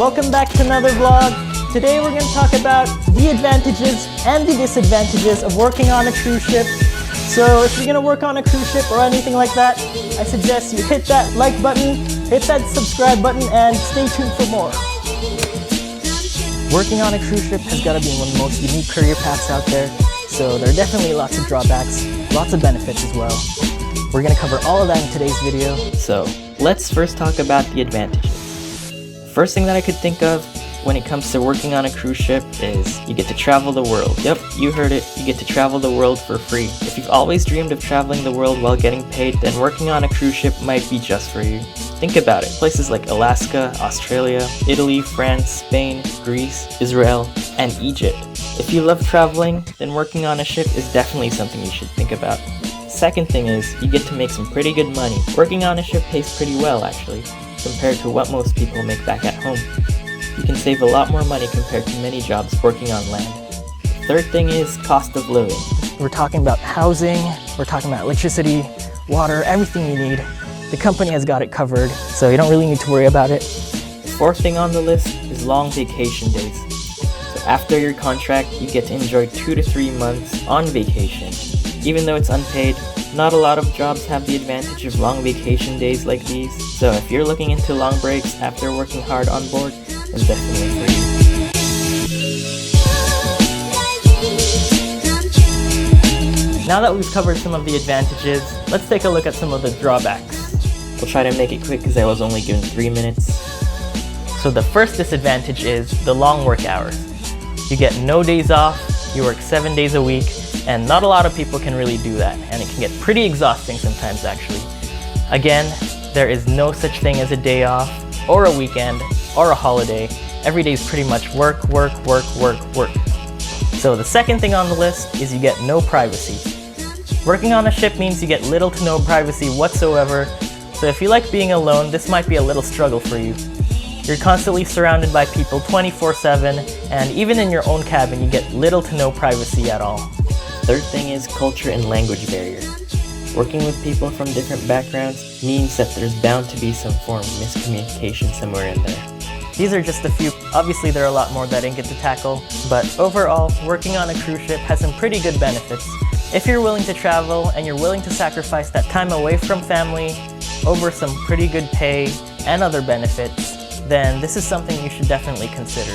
welcome back to another vlog. Today we're going to talk about the advantages and the disadvantages of working on a cruise ship. So if you're going to work on a cruise ship or anything like that, I suggest you hit that like button, hit that subscribe button, and stay tuned for more. Working on a cruise ship has got to be one of the most unique career paths out there, so there are definitely lots of drawbacks, lots of benefits as well. We're going to cover all of that in today's video. So, let's first talk about the advantages. First thing that I could think of when it comes to working on a cruise ship is you get to travel the world. Yep, you heard it, you get to travel the world for free. If you've always dreamed of traveling the world while getting paid, then working on a cruise ship might be just for you. Think about it, places like Alaska, Australia, Italy, France, Spain, Greece, Israel, and Egypt. If you love traveling, then working on a ship is definitely something you should think about. Second thing is, you get to make some pretty good money. Working on a ship pays pretty well actually, compared to what most people make back at home. You can save a lot more money compared to many jobs working on land. Third thing is cost of living. We're talking about housing, we're talking about electricity, water, everything you need. The company has got it covered, so you don't really need to worry about it. The fourth thing on the list is long vacation days. So after your contract, you get to enjoy 2 to 3 months on vacation. Even though it's unpaid, not a lot of jobs have the advantage of long vacation days like these, so if you're looking into long breaks after working hard on board, then definitely for you. Now that we've covered some of the advantages, let's take a look at some of the drawbacks. We'll try to make it quick because I was only given 3 minutes. So the first disadvantage is the long work hours. You get no days off, you work 7 days a week, and not a lot of people can really do that, and it can get pretty exhausting sometimes actually. Again, there is no such thing as a day off, or a weekend, or a holiday. Every day is pretty much work, work, work, work, work. So the second thing on the list is you get no privacy. Working on a ship means you get little to no privacy whatsoever, so if you like being alone, this might be a little struggle for you. You're constantly surrounded by people 24/7, and even in your own cabin, you get little to no privacy at all. Third thing is culture and language barrier. Working with people from different backgrounds means that there's bound to be some form of miscommunication somewhere in there. These are just a few. Obviously there are a lot more that I didn't get to tackle, but overall, working on a cruise ship has some pretty good benefits. If you're willing to travel and you're willing to sacrifice that time away from family over some pretty good pay and other benefits, then this is something you should definitely consider.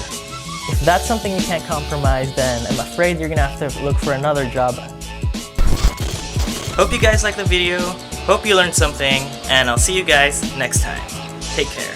If that's something you can't compromise, then I'm afraid you're gonna have to look for another job. Hope you guys liked the video, hope you learned something, and I'll see you guys next time. Take care.